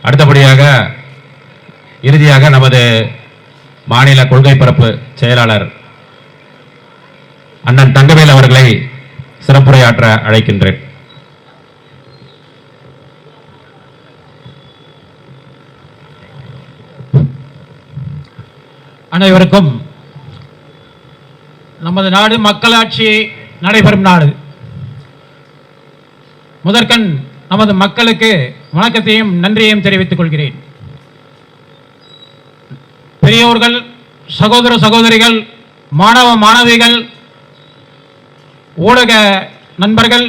அடுத்தபடியாக இறுதியாக நமது மாநில கொள்கை பரப்பு செயலாளர் அண்ணன் தங்கவேல் அவர்களை சிறப்புரையாற்ற அழைக்கின்றேன். அனைவருக்கும் நமது நாடு மக்களாட்சி நடைபெறும் நாடு. முதற்கண் நமது மக்களுக்கு வணக்கத்தையும் நன்றியையும் தெரிவித்துக் கொள்கிறேன். பெரியோர்கள், சகோதர சகோதரிகள், மாணவ மாணவிகள், ஊடக நண்பர்கள்,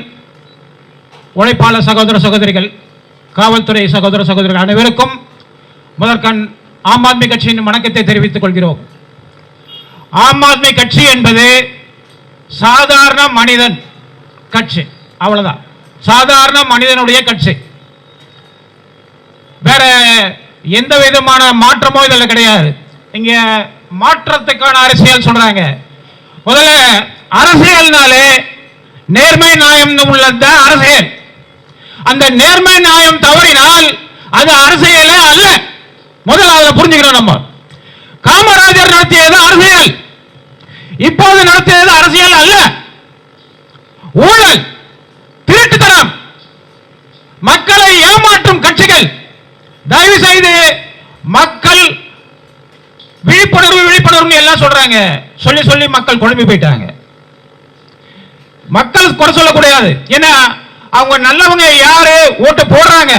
உழைப்பாளர் சகோதர சகோதரிகள், காவல்துறை சகோதர சகோதரிகள் அனைவருக்கும் முதற்கண் ஆம் ஆத்மி கட்சியின் வணக்கத்தை தெரிவித்துக் கொள்கிறோம். ஆம் ஆத்மி கட்சி என்பது சாதாரண மனிதன் கட்சி, அவ்வளவுதான். சாதாரண மனிதனுடைய கட்சி, வேற எந்த விதமான மாற்றமோ இதில் கிடையாது. இங்க மாற்றத்துக்கான அரசியல் சொல்றாங்க. முதல்ல அரசியல்னாலே நேர்மை நியாயம் உள்ளதுதான் அரசியல். அந்த நேர்மை நியாயம் தவறினால் அது அரசியலே அல்ல. முதல்ல அதை புரிஞ்சுக்கிறோம். நம்ம காமராஜர் நடத்தியது அரசியல், இப்போது நடத்தியது அரசியல் அல்ல. ஊழல், திருட்டுத்தனம், மக்களை ஏமாற்றும் கட்சிகள். தயவு செய்து மக்கள் விழிப்புணர்வு விழிப்புணர்வு எல்லாம் சொல்றாங்க. சொல்லி சொல்லி மக்கள் குழம்பி போயிட்டாங்க. மக்கள் குறை சொல்லக்கூடாது. ஏன்னா அவங்க நல்லவங்க யாரு ஓட்டு போடுறாங்க,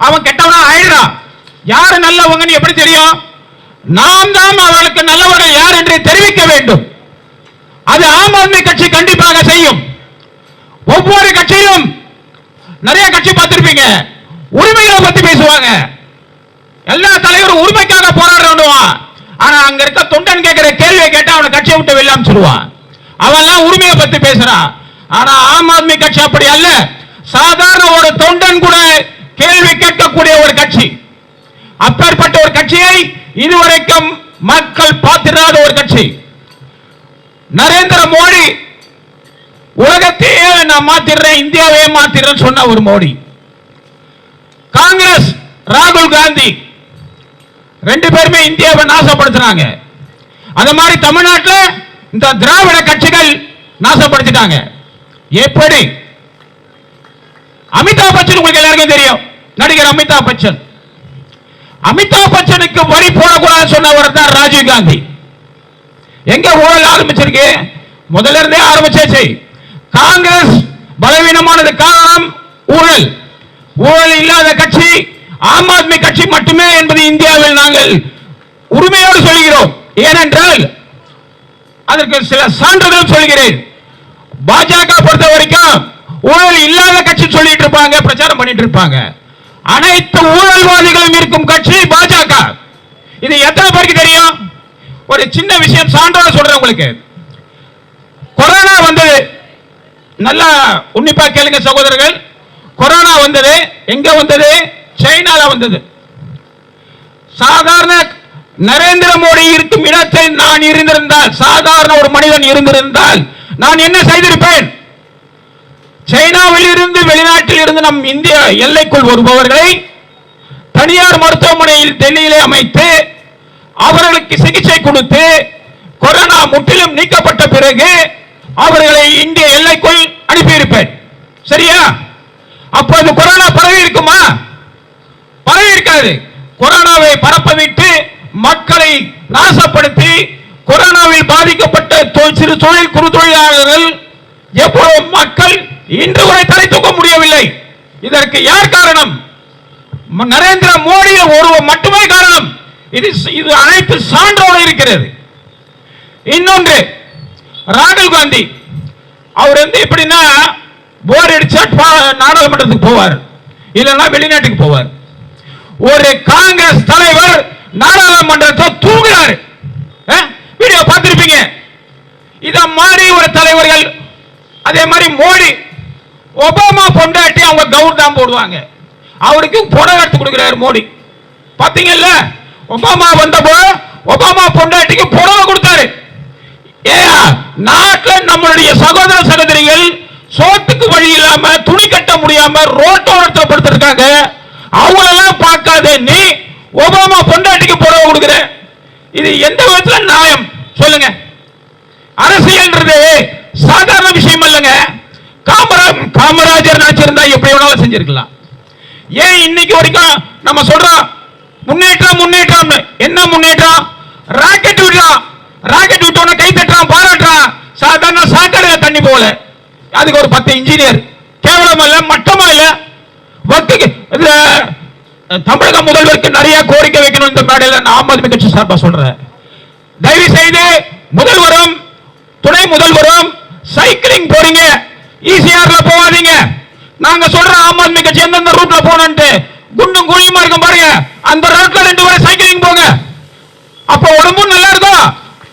அவன் கெட்டவனா ஆயிடுறான். யாரு நல்லவங்கன்னு எப்படி தெரியும்? நாம் தான் அவர்களுக்கு நல்லவர்கள் யார் என்று தெரிவிக்க வேண்டும். அது ஆம் ஆத்மி கட்சி கண்டிப்பாக செய்யும். ஒவ்வொரு கட்சியிலும் நிறைய கட்சி பார்த்திருப்பீங்க, உரிமைகளை பத்தி பேசுவாங்க. எல்லா தலைவரும் உரிமைக்காக போராடுவான். ஆனா அங்க இருக்க தொண்டன் கேட்கிற கேள்வியை கேட்டா அவனை கட்சியை விட்டு வெளியாம சொல்லுவான். அவெல்லாம் உரிமையை பத்தி பேசுறான். ஆனா ஆம் ஆத்மி கட்சி அப்படி அல்ல. சாதாரண ஒரு தொண்டன் கூட கேள்வி கேட்கக்கூடிய ஒரு கட்சி. அப்பேற்பட்ட ஒரு கட்சியை இதுவரைக்கும் மக்கள் பார்த்திராத ஒரு கட்சி. நரேந்திர மோடி உலகத்தையே நான் மாத்திடுறேன், இந்தியாவே மாத்திடுறேன் சொன்ன ஒரு மோடி. காங்கிரஸ் ராகுல் காந்தி ரெண்டு பேருமே இந்தியாவை நாசப்படுத்தினாங்க. அந்த மாதிரி தமிழ்நாட்டில் இந்த திராவிட கட்சிகள் நாசப்படுத்திட்டாங்க. எப்படி? அமிதாப் பச்சன் உங்களுக்கு எல்லாருக்கும் தெரியும், நடிகர் அமிதாப் பச்சன். அமிதாப் பச்சனுக்கு வரி போடக்கூடாது சொன்னவர் தான் ராஜீவ் காந்தி. எங்க ஊழல் ஆரம்பிச்சிருக்கு? முதல்ல இருந்தே ஆரம்பிச்சாச்சு. காங்கிரஸ் பலவீனமானது காரணம் ஊழல். ஊழல் இல்லாத கட்சி ஆம் ஆத்மி கட்சி மட்டுமே என்பது இந்தியாவில் நாங்கள் உரிமையோடு சொல்கிறோம். ஏனென்றால் அதற்கு சில சான்றுகள் சொல்கிறேன். பாஜக பொறுத்த வரைக்கும் ஊழல் இல்லாத கட்சி சொல்லிட்டு இருப்பாங்க, பிரச்சாரம் பண்ணிட்டு இருப்பாங்க. அனைத்து ஊழல்வாதிகளும் இருக்கும் கட்சி பாஜக. இது எத்தனை பேருக்கு தெரியும்? ஒரு சின்ன விஷயம் சான்றோட சொல்றேன் உங்களுக்கு. கொரோனா வந்தது, நல்லா உன்னிப்பா கேளுங்க சகோதரர்கள். கொரோனா வந்தது, எங்க வந்தது? சைனால வந்தது. சாதாரண நரேந்திர மோடி இருக்கும் இடத்தில் நான் இருந்திருந்தால், சாதாரண ஒரு மனிதன் இருந்திருந்தால் நான் என்ன செய்திருப்பேன்? சைனாவில் இருந்து வெளிநாட்டில் இருந்து நம் இந்திய எல்லைக்குள் வருபவர்களை தனியார் மருத்துவமனையில் டெல்லியிலே அமைத்து அவர்களுக்கு சிகிச்சை கொடுத்து கொரோனா முற்றிலும் நீக்கப்பட்ட பிறகு அவர்களை இந்திய எல்லைக்குள் அனுப்பியிருப்பேன். சரியா? அப்போது கொரோனா பரவி இருக்குமா? பரவி இருக்காது. கொரோனாவை பரப்பவிட்டு மக்களை நாசப்படுத்தி கொரோனாவில் பாதிக்கப்பட்ட சிறு தொழில் குறு தொழிலாளர்கள் எப்போது மக்கள் இன்று வரை தலை தூக்க முடியவில்லை. இதற்கு யார் காரணம்? நரேந்திர மோடி ஒருவர் மட்டுமே காரணம். இது அனைத்து சான்றோடு இருக்கிறது. இன்னொன்று, ராகுல் காந்தி அவர் வந்து எப்படின்னா போர் அடிச்சா நாடாளுமன்றத்துக்கு போவார், இல்லைன்னா வெளிநாட்டுக்கு போவார். ஒரு காங்கிரஸ் தலைவர் நாடாளுமன்றத்தை தூங்குறாரு, வீடியோ பார்த்திருப்பீங்க. இத மாதிரி ஒரு தலைவர்கள், அதே மாதிரி மோடி, ஒபாமா பொண்டாட்டி அவங்க கவுர் தான் போடுவாங்க, அவருக்கு புடவை எடுத்து கொடுக்கிறார் மோடி. பாத்தீங்கல்ல, ஒபாமா வந்தபோது ஒபாமா பொண்டாட்டிக்கு புடவை கொடுத்தாரு. நாட்டில் நம்மளுடைய சகோதர சகோதரிகள் சோத்துக்கு வழி இல்லாம துணி கட்ட முடியாம ரோட்டோரத்தில் படுத்திருக்காங்க. அவங்களெல்லாம் பார்க்காத நீ ஒபாமா பொண்டாட்டிக்கு புடவை கொடுக்கிற, இது எந்த விதத்துல நியாயம் சொல்லுங்க? அரசியல்ன்றது சாதாரண விஷயம் இல்லைங்க. காமராஜர் நினைச்சிருந்தா எப்படி வேணாலும் செஞ்சிருக்கலாம். ஏன் இன்னைக்கு வரைக்கும் நம்ம சொல்றோம் முன்னேற்றம் முன்னேற்றம்? என்ன முன்னேற்றம்? ராக்கெட் விடுறான், ராக்கெட் விட்டோன்னு கை தட்டுறான், பாராட்டுறான். சாதாரண சாக்கடையில தண்ணி போகல, அதுக்கு ஒரு 10 இன்ஜினியர். கேவலம் இல்ல, மட்டமா இல்ல. தமிழக முதல்வருக்கு நிறைய கோரிக்கை வைக்கணும் இந்த மேடையில் ஆம் ஆத்மி கட்சி சார்பா சொல்றேன். தயவு செய்து முதல்வரும் துணை முதல்வரும் சைக்கிளிங் போறீங்க, ஈசிஆர்ல போவாதீங்க. நாங்க சொல்ற ஆம் ஆத்மி கட்சி எந்தெந்த ரூட்ல போனோம்னு குண்டும் குழியுமா இருக்கும் பாருங்க, அந்த ரூட்ல 2 பேரும் சைக்கிளிங் போங்க. அப்ப உடம்பும் நல்லா இருக்கும்,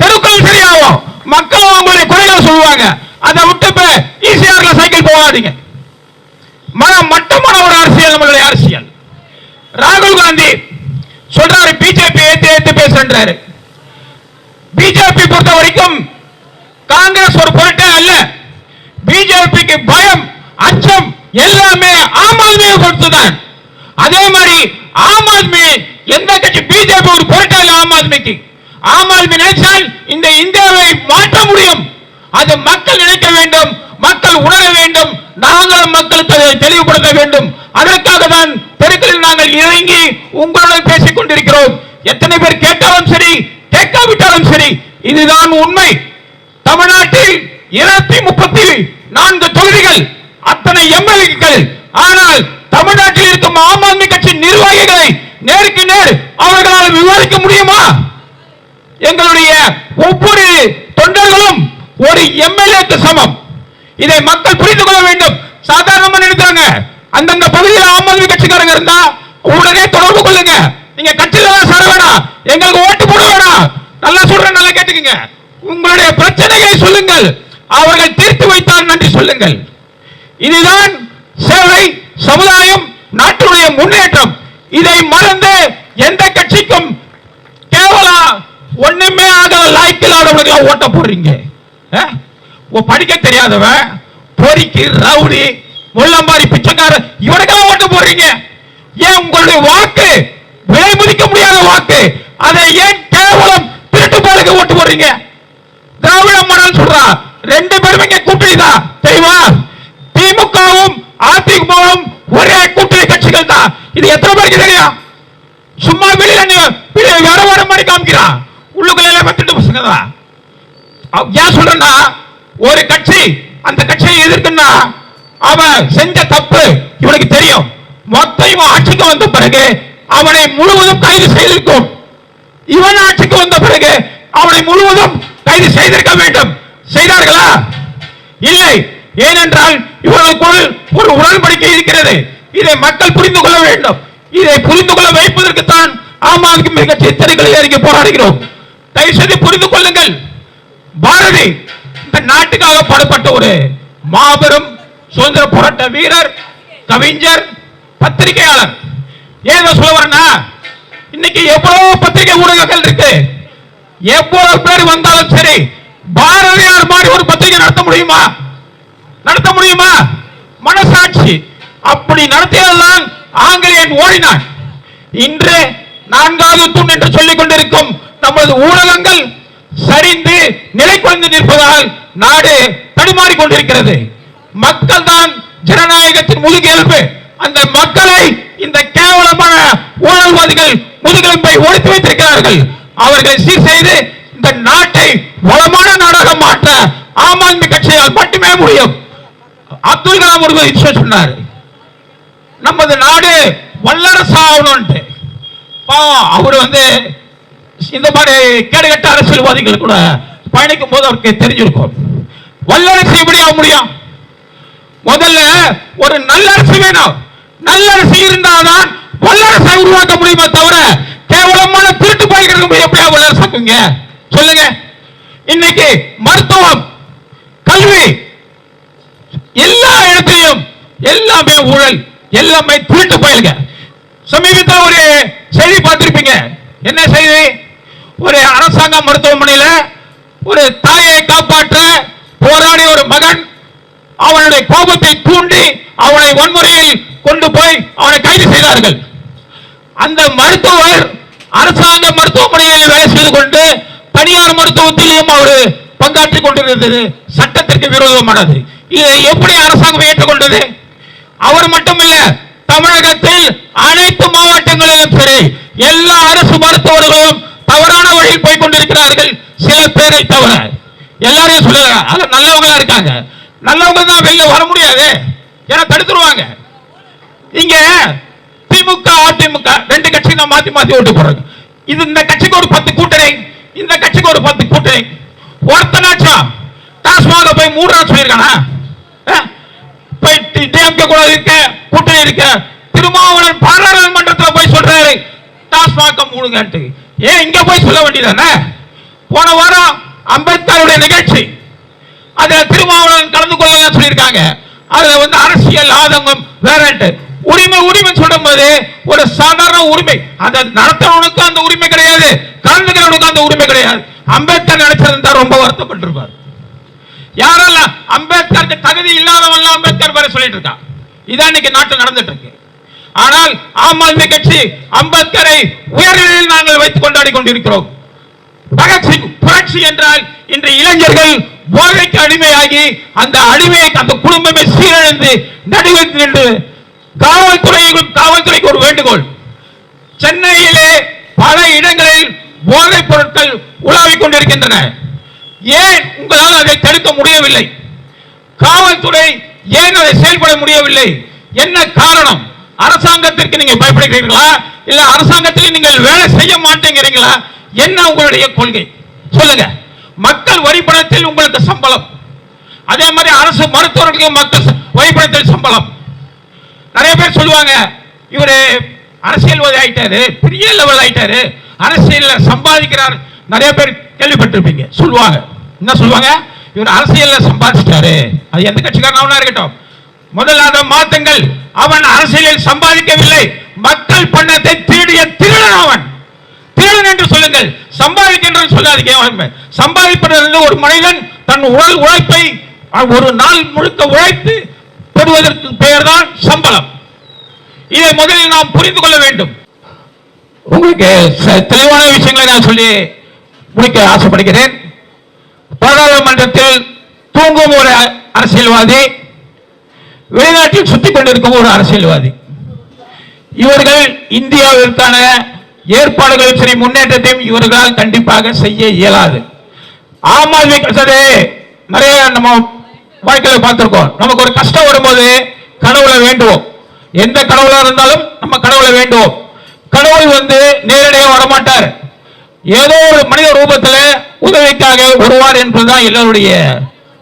தெருக்கள் சரியாகும், மக்கள் அவங்களுடைய குறைகளை சொல்லுவாங்க. அதை விட்டு ஈசிஆர்ல சைக்கிள் போகாதீங்க. மட்டமான ஒரு அரசியல் நம்மளுடைய அரசியல். ராகுல் காந்தி சொல்றாரு பிஜேபி ஏத்து பேசுறாரு. பிஜேபி பொறுத்த வரைக்கும் காங்கிரஸ் ஒரு பொருட்டே அல்ல. பிஜேபிக்கு பயம், அச்சம் எல்லாமே ஆம் ஆத்மியை பொறுத்துதான். அதே மாதிரி ஆம் ஆத்மி எந்த கட்சி, பிஜேபி ஒரு பொருட்டே இல்ல ஆம் ஆத்மிக்கு. ஆம் ஆத்மி நினைச்சால் இந்த இந்தியாவை மாற்ற முடியும். அது மக்கள் நினைக்க வேண்டும், மக்கள் உணர வேண்டும், நாங்களும் மக்களுக்கு தெளிவுபடுத்த வேண்டும். அதற்காக தான் தெருக்களில் நாங்கள் இறங்கி உங்களுடன் பேசிக் கொண்டிருக்கிறோம். எத்தனை பேர் கேட்டாலும் சரி, கேட்காவிட்டாலும் சரி, இதுதான் உண்மை. தமிழ்நாட்டில் 234 தொகுதிகள், அத்தனை எம்எல்ஏக்கள். ஆனால் தமிழ்நாட்டில் இருக்கும் ஆம் ஆத்மி கட்சி நிர்வாகிகளை நேருக்கு நேர் அவர்களால் விவாதிக்க முடியுமா? எங்களுடைய ஒவ்வொரு தொண்டர்களும் ஒரு எம்எல்ஏக்கு சமம். இதை மக்கள் புரிந்து கொள்ள வேண்டும். சாதாரணமா நினைத்தாங்க அந்தந்த பகுதியில் ஆம் ஆத்மி கட்சிக்காரங்க இருந்தா உடனே தொடர்பு கொள்ளுங்க, நீங்க கட்சியில சேர வேணாம், எங்களுக்கு ஓட்டு போட வேணாம். நல்லா சொல்றேன், நல்லா கேட்டுக்கங்க. உங்களுடைய பிரச்சனைகளை சொல்லுங்கள், அவர்கள் தீர்த்து வைத்தால் நன்றி சொல்லுங்கள். இதுதான் சேவை, சமுதாயம், நாட்டினுடைய முன்னேற்றம். இதை மறந்து எந்த கட்சிக்கும் கேவலம் ஒண்ணுமே ஆகாத லாய்க்கில்லாதவர்களுக்கு ஓட்ட போடுறீங்க. படிக்க தெரியாதவன், பொறிக்கு, ரவுடி, முள்ளம்பாரி, பிச்சைக்காரர், இவனுக்கெல்லாம் ஓட்டு போடுறீங்க. ஏன் உங்களுடைய வாக்கு விலை மதிக்க முடியாத வாக்கு, அதை ஏன் கேவலம் திருட்டு பாலுக்கு ஓட்டு போடுறீங்க? திராவிட மாடல் சொல்றா, 2 பேருமே கூட்டணி தான் தெரியுமா? திமுகவும் அதிமுகவும் ஒரே கூட்டணி கட்சிகள் தான். இது எத்தனை பேருக்கு தெரியும்? சும்மா வெளியில வேற வேற மாதிரி காமிக்கிறான், உள்ளுக்குள்ள பத்து பசங்க தான். ஏன் சொல்றேன்னா, ஒரு கட்சி அந்த கட்சியை எதிர்க்குன்னா அவன் செஞ்ச தப்பு இவனுக்கு தெரியும். மொத்தம் ஆட்சிக்கு வந்த பிறகு அவனை முழுவதும் கைது செய்திருக்கும். இவன் ஆட்சிக்கு வந்த பிறகு அவனை முழுவதும் கைது செய்திருக்க வேண்டும். செய்தார்களா? இல்லை. ஏனென்றால் இவர்களுக்குள் ஒரு உடன்படிக்கை இருக்கிறது. இதை மக்கள் புரிந்து கொள்ள வேண்டும். இதை புரிந்து கொள்ள வைப்பதற்குத்தான் ஆம் ஆத்மி கட்சி தெருக்களில் இறங்கி போராடுகிறோம். தயவு செய்து புரிந்து கொள்ளுங்கள். பாரதி இந்த நாட்டுக்காக பாடுபட்ட ஒரு மாபெரும் சுதந்திர போராட்ட வீரர், கவிஞர், பத்திரிகையாளர். ஏதோ சொல்ல வரேன்னா, இன்னைக்கு எவ்வளவு பத்திரிகை ஊடகங்கள் இருக்கு, எவ்வளவு பேர் வந்தாலும் சரி, பாரதியார் மாதிரி ஒரு பத்திரிகை நடத்த முடியுமா? நடத்த முடியுமா? மனசாட்சி அப்படி நடத்தியதுதான் ஆங்கிலேயன் ஓடினான். இன்று 4வது தூண் என்று சொல்லிக் கொண்டிருக்கும் நமது ஊடகங்கள் சரிந்து நிலை குறைந்து நிற்பதால் நாடு தடுமாறிக் கொண்டிருக்கிறது. மக்கள் தான் ஜனநாயகத்தின் முதுகெலும்பு. அந்த மக்களை இந்த கேவலமான ஊழல்வாதிகள் முதுகெலும்பை ஒழித்து வைத்திருக்கிறார்கள். அவர்களை சீர் செய்து இந்த நாட்டை வளமான நாடாக மாற்ற ஆம் ஆத்மி கட்சியால் மட்டுமே முடியும். அப்துல் கலாம் ஒரு விஷயம் சொன்னார், நமது நாடு வல்லரசு ஆகணும். அவர் இந்த மாதிரி கேடுகட்ட அரசியல்வாதிகள் கூட பயணிக்கும் போது அவருக்கு தெரிஞ்சிருக்கும், வல்லரசு எப்படி ஆக முடியும்? முதல்ல ஒரு நல்லரசு வேணும். நல்லரசு இருந்தால்தான் வல்லரசை உருவாக்க முடியுமே தவிர கேவலமான திருட்டு பாய்களுக்கு எப்படியா வல்லரசாக்குங்க சொல்லுங்க. இன்னைக்கு மருத்துவம், கல்வி, எல்லா இடத்திலையும் எல்லாமே ஊழல், எல்லாமே திருட்டு பயலுங்க. சமீபத்தில் ஒரு செய்தி பார்த்திருப்பீங்க. என்ன செய்தி? ஒரு அரசாங்க மருத்துவமனையில் ஒரு தாயை காப்பாற்ற போராடிய ஒரு மகன் அவனுடைய கோபத்தை தூண்டி அவனை வன்முறையில் கொண்டு போய் அவனை கைது செய்தார்கள். அந்த மருத்துவர் அரசாங்க மருத்துவமனையில் வேலை செய்து கொண்டு தனியார் மருத்துவத்திலும் அவர் பங்காற்றிக் கொண்டிருந்தது சட்டத்திற்கு விரோதமானது. இதை எப்படி அரசாங்கம் ஏற்றுக்கொண்டது? அவர் மட்டுமில்ல, தமிழகத்தில் அனைத்து மாவட்டங்களிலும் சரி எல்லா அரசு மருத்துவர்களும் தவறான வழியில் போய் கொண்டிருக்கிறார்கள். சில பேரை தவிர எல்லாரையும் சொல்லல, அது நல்லவங்களா இருக்காங்க. நல்லவங்க தான் வெளில வர முடியாது, ஏன்னா தடுத்துருவாங்க. இங்க திமுக அதிமுக ரெண்டு கட்சி தான் மாத்தி மாத்தி ஓட்டு போடுறாங்க. இது இந்த கட்சிக்கு ஒரு 10 கூட்டணி, இந்த கட்சிக்கு ஒரு 10 கூட்டணி. ஒருத்தனாச்சும் டாஸ்மாக போய் மூடுறான்னு சொல்லியிருக்கானா? போய் டிஎம்கே கூட இருக்க கூட்டணி இருக்க திருமாவளவன் பாராளுமன்றத்தில் போய் சொல்றாரு டாஸ்மாக மூடுங்கன்ட்டு. ஏன் இங்க போய் சொல்ல வேண்டியதானே? போன வாரம் அம்பேத்கருடைய நிகழ்ச்சி, அதுல திருமாவளவன் கலந்து கொள்ள சொல்லியிருக்காங்க. அதுல அரசியல் ஆதங்கம் வேறன்ட்டு உரிமை உரிமை சொல்லும் போது ஒரு சாதாரண உரிமை, அதை நடத்துறவனுக்கு அந்த உரிமை கிடையாது, கலந்துக்கிறவனுக்கு அந்த உரிமை கிடையாது. அம்பேத்கர் நினைச்சிருந்தா ரொம்ப வருத்தப்பட்டிருப்பார். யாரெல்லாம் அம்பேத்கருக்கு தகுதி இல்லாதவன் அம்பேத்கர் பேரை சொல்லிட்டு இருக்கான். இதான் இன்னைக்கு நாட்டில் நடந்துட்டு இருக்கு. ஆனால் ஆம் ஆத்மி கட்சி அம்பேத்கரை உயர்நிலையில் நாங்கள் வைத்துக் கொண்டாடி கொண்டிருக்கிறோம். பகத்சிங் புரட்சி என்றால் இன்று இளைஞர்கள் போதைக்கு அடிமையாகி அந்த அடிமையை அந்த குடும்பமே சீரழிந்து நடுவில் நின்று காவல்துறைக்கு ஒரு வேண்டுகோள். சென்னையிலே பல இடங்களில் போதைப் பொருட்கள் உலாவிக் கொண்டிருக்கின்றன. ஏன் உங்களால் அதை தடுக்க முடியவில்லை? காவல்துறை ஏன் அதை செயல்பட முடியவில்லை? என்ன காரணம்? அரசாங்கத்திற்கு நீங்க பயப்படுகிறீர்களா, இல்ல அரசாங்கத்தில் நீங்கள் வேலை செய்ய மாட்டேங்கிறீங்களா? என்ன உங்களுடைய கொள்கை சொல்லுங்க. மக்கள் வரிப்பணத்தில் உங்களுக்கு சம்பளம், அதே மாதிரி அரசு மருத்துவர்களுக்கு மக்கள் வரிப்பணத்தில் சம்பளம். நிறைய பேர் சொல்லுவாங்க இவரு அரசியல்வாதி ஆயிட்டாரு, பெரிய லெவல் ஆயிட்டாரு, அரசியல் சம்பாதிக்கிறார். நிறைய பேர் கேள்விப்பட்டிருப்பீங்க. சொல்லுவாங்க, என்ன சொல்லுவாங்க? இவர் அரசியல்ல சம்பாதிச்சிட்டாரு. அது எந்த கட்சிக்காரனா இருக்கட்டும், முதல்ல அதை மாத்துங்கள். அவன் அரசியலில் சம்பாதிக்கவில்லை, மக்கள் பணத்தை திருடிய திருடன் அவன். திருடன் என்று சொல்லுங்கள், சம்பாதிக்கின்ற சொல்லாதீங்க. சம்பாதிப்பது ஒரு மனிதன் தன் உடல் உழைப்பை ஒரு நாள் முழுக்க உழைத்து பெறுவதற்கு பெயர் தான் சம்பளம். இதை முதலில் நாம் புரிந்து கொள்ள வேண்டும். உங்களுக்கு தெளிவான விஷயங்களை நான் சொல்லி முடிக்க ஆசைப்படுகிறேன். பாராளுமன்றத்தில் தூங்கும் ஒரு அரசியல்வாதி, வெளிநாட்டில் சுத்திக் கொண்டிருக்கும் ஒரு அரசியல்வாதி. இவர்கள் இந்தியாவிற்கான ஏற்பாடுகள் சரி முன்னேற்றத்தையும் இவர்களால் கண்டிப்பாக செய்ய இயலாது. ஆம் ஆத்மி கட்சி நிறைய நம்ம வாழ்க்கையில பார்த்திருக்கோம். நமக்கு ஒரு கஷ்டம் வரும்போது கடவுளை வேண்டுவோம். எந்த கடவுளா இருந்தாலும் நம்ம கடவுளை வேண்டுவோம். கடவுள் நேரடியாக வரமாட்டார், ஏதோ ஒரு மனித ரூபத்தில் உதவிக்காக வருவார் என்பதுதான் எல்லோருடைய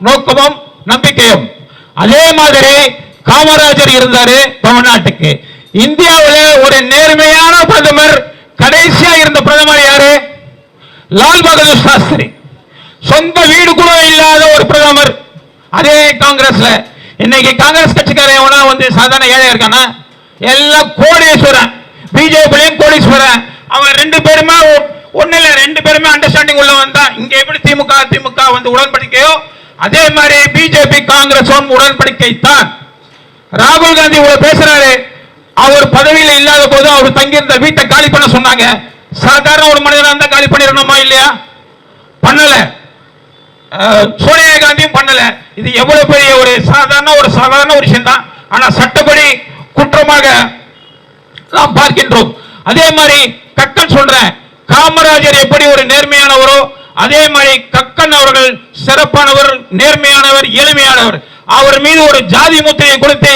நோக்கமும் நம்பிக்கையும். அதே மாதிரி காமராஜர் இருந்தாரு தமிழ்நாட்டுக்கு. இந்தியாவில் ஒரு நேர்மையான பிரதமர், கடைசியா இருந்த பிரதமர் யாரு? லால் பகதூர் சாஸ்திரி. சொந்த வீடு கூட இல்லாத ஒரு பிரதமர். அதே காங்கிரஸ்ல இன்னைக்கு காங்கிரஸ் கட்சிக்காரன் சாதாரண ஏழை இருக்கானா? எல்லாம் கோடீஸ்வரன். பிஜேபியும் கோடீஸ்வரன். அவன் ரெண்டு பேருமே ஒண்ணு இல்ல, ரெண்டு பேருமே அண்டர்ஸ்டாண்டிங் உள்ள வந்தா. இங்க எப்படி திமுக உடன்படிக்கையோ அதே மாதிரி பிஜேபி காங்கிரஸ் உடன்படிக்கை தான். ராகுல் காந்தி இவ்வளவு பேசுறாரு. அவர் பதவியில் இல்லாத போது அவர் தங்கியிருந்த வீட்டை காலி பண்ண சொன்னாங்க. சாதாரண ஒரு மனிதனா இருந்தா காலி பண்ணிடணுமா இல்லையா? பண்ணல. சோனியா காந்தியும் பண்ணல. இது எவ்வளவு பெரிய ஒரு சாதாரண ஒரு விஷயம் தான். ஆனா சட்டப்படி குற்றமாக நாம் பார்க்கின்றோம். அதே மாதிரி கக்கன் சொல்றேன், காமராஜர் எப்படி ஒரு நேர்மையானவரோ அதே மாதிரி கக்கன் அவர்கள் சிறப்பானவர், நேர்மையானவர், எளிமையானவர். அவர் மீது ஒரு ஜாதி முத்திரையை கொடுத்து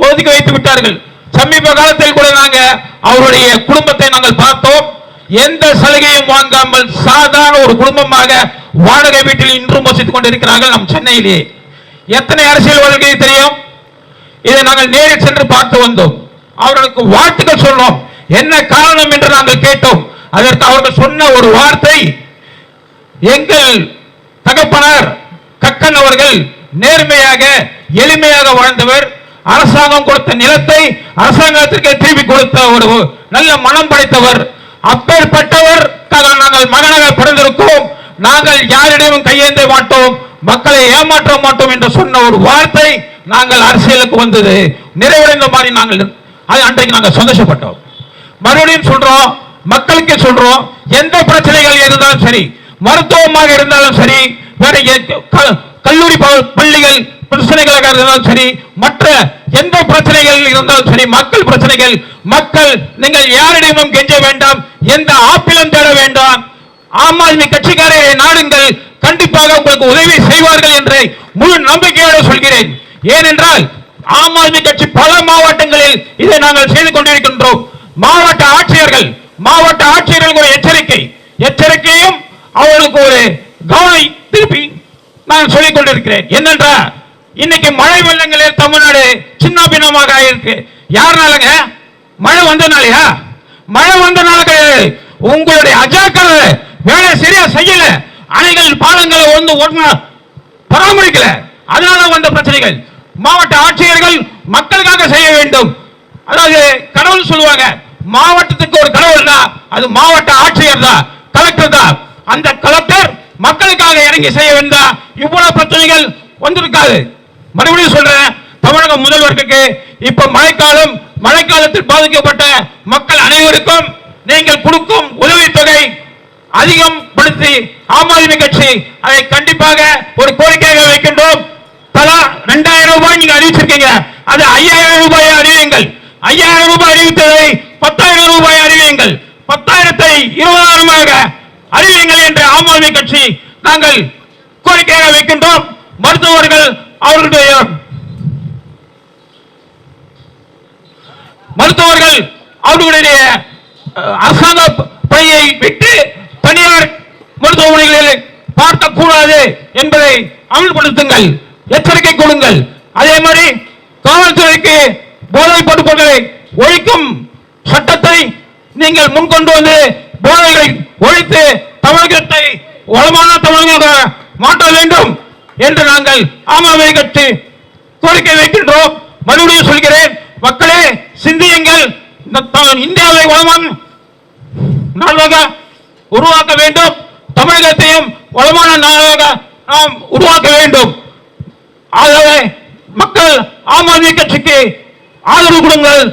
ஒதுக்கி வைத்து விட்டார்கள். சமீப காலத்தில் கூட அவருடைய குடும்பத்தை நாங்கள் பார்த்தோம். எந்த சலுகையும் வாங்காமல் சாதாரண ஒரு குடும்பமாக வாடகை வீட்டில் இன்றும் வசித்துக் கொண்டிருக்கிறார்கள் நம் சென்னையிலே. எத்தனை அரசியல்வாதிகளுக்கு தெரியும்? இதை நாங்கள் நேரில் சென்று பார்த்து வந்தோம். அவர்களுக்கு வாழ்த்துக்கள் சொன்னோம். என்ன காரணம் என்று நாங்கள் கேட்டோம். அதற்கு அவர்கள் சொன்ன ஒரு வார்த்தை, எங்கள் தகப்பனார் கக்கன் அவர்கள் நேர்மையாக எளிமையாக வாழ்ந்தவர். அரசாங்கம் கொடுத்த நிலத்தை அரசாங்கத்திற்கு திருப்பி கொடுத்த ஒரு நல்ல மனம் படைத்தவர். அப்பேற்பட்டவர் நாங்கள் மகனாக பிறந்திருக்கிறோம். நாங்கள் யாரிடமும் கையேந்த மாட்டோம், மக்களை ஏமாற்ற மாட்டோம் என்று சொன்ன ஒரு வார்த்தை நாங்கள் அரசியலுக்கு வந்தது நிறைவடைந்த மாதிரி நாங்கள் அது அன்றைக்கு நாங்கள் சந்தோஷப்பட்டோம். மறுபடியும் சொல்றோம், மக்களுக்கு சொல்றோம், எந்த பிரச்சனைகள் இருந்தாலும் சரி, மருத்துவமாக இருந்தாலும் சரி, வேற கல்லூரி பள்ளிகள் பிரச்சனைகளாக இருந்தாலும் சரி, மற்ற எந்த பிரச்சனைகள் இருந்தாலும் சரி, மக்கள் பிரச்சனைகள், மக்கள் நீங்கள் யாரிடமும் கெஞ்ச வேண்டாம், எந்த ஆப்பிலும் தேட வேண்டாம், ஆம் ஆத்மி கட்சிக்காரரை நாடுங்கள், கண்டிப்பாக உங்களுக்கு உதவி செய்வார்கள் என்று முழு நம்பிக்கையோடு சொல்கிறேன். ஏனென்றால் ஆம் ஆத்மி கட்சி பல மாவட்டங்களில் இதை நாங்கள் செய்து கொண்டிருக்கின்றோம். மாவட்ட ஆட்சியர்களுக்கு ஒரு எச்சரிக்கையும் அவர்களுக்கு ஒரு கவனம் திருப்பி நான் சொல்லிக் கொண்டிருக்கிறேன். என்னென்றால் இன்னைக்கு மழை வெள்ளங்களில் தமிழ்நாடு சின்ன பின்னமாக இருக்கு. யாருனாலங்க? மழை வந்தனாலயா? மழை வந்தனால கிடையாது. உங்களுடைய அஜாக்கிரதை வேலை சரியா செய்யல, அணைகள் பாலங்களை ஒன்று பராமரிக்கல, அதனால வந்த பிரச்சனைகள். மாவட்ட ஆட்சியர்கள் மக்களுக்காக செய்ய வேண்டும். அதாவது கடவுள் சொல்லுவாங்க, மாவட்டத்துக்கு ஒரு கடவுள்னா அது மாவட்ட ஆட்சியர் தான், கலெக்டர் தான். அந்த கலெக்டர் மக்களுக்காக இறங்கி செய்ய வேண்டாம், இவ்வளவு பிரச்சனைகள் வந்திருக்காது. மறுபடியும் சொல்றேன், தமிழக முதல்வருக்கு இப்ப மழைக்காலத்தில் பாதிக்கப்பட்ட மக்கள் அனைவருக்கும் நீங்கள் கொடுக்கும் உதவித்தொகை அதிகம் படுத்தி ஆம் ஆத்மி கட்சி அதை கண்டிப்பாக ஒரு கோரிக்கையாக வைக்கின்றோம். தலா 2000 ரூபாய் நீங்க அறிவிச்சிருக்கீங்க, அது 5000 ரூபாயை அறிவியுங்கள். 5000 ரூபாய் அறிவித்ததை 10000 ரூபாய் அறிவியுங்கள். 10000ஐ 20000 அறிவியுங்கள் என்று ஆம் ஆத்மி கட்சி நாங்கள் கோரிக்கையாக வைக்கின்றோம். மருத்துவர்கள் அவர்களுடைய அரசாங்க பணியை விட்டு தனியார் மருத்துவமனைகளில் பார்க்கக்கூடாது என்பதை அமல்படுத்துங்கள், எச்சரிக்கை கொடுங்கள். அதே மாதிரி காவல்துறைக்கு போதைப் பொருட்களை ஒழிக்கும் சட்டத்தை நீங்கள் முன்கொண்டு வந்து போதைகளை ஒழித்து தமிழகத்தை வளமான தமிழகமாக மாற்ற வேண்டும் என்று நாங்கள் ஆம் ஆத்மி கட்சி கோரிக்கை வைக்கின்றோம். மறுபடியும் சொல்கிறேன், மக்களே சிந்தியுங்கள். இந்தியாவை வளமான நாடாக உருவாக்க வேண்டும், தமிழகத்தையும் வளமான நாடாக நாம் உருவாக்க வேண்டும். ஆகவே மக்கள் ஆம் ஆத்மி கட்சிக்கு ஆதரவு கொடுங்கள்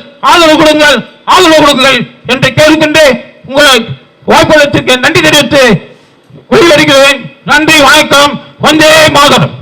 என்று கேட்கின்ற உங்கள் வாய்ப்புகளுக்கு நன்றி தெரிவித்து வெளியேறுகிறேன். நன்றி, வணக்கம், வந்தே மாதரம்.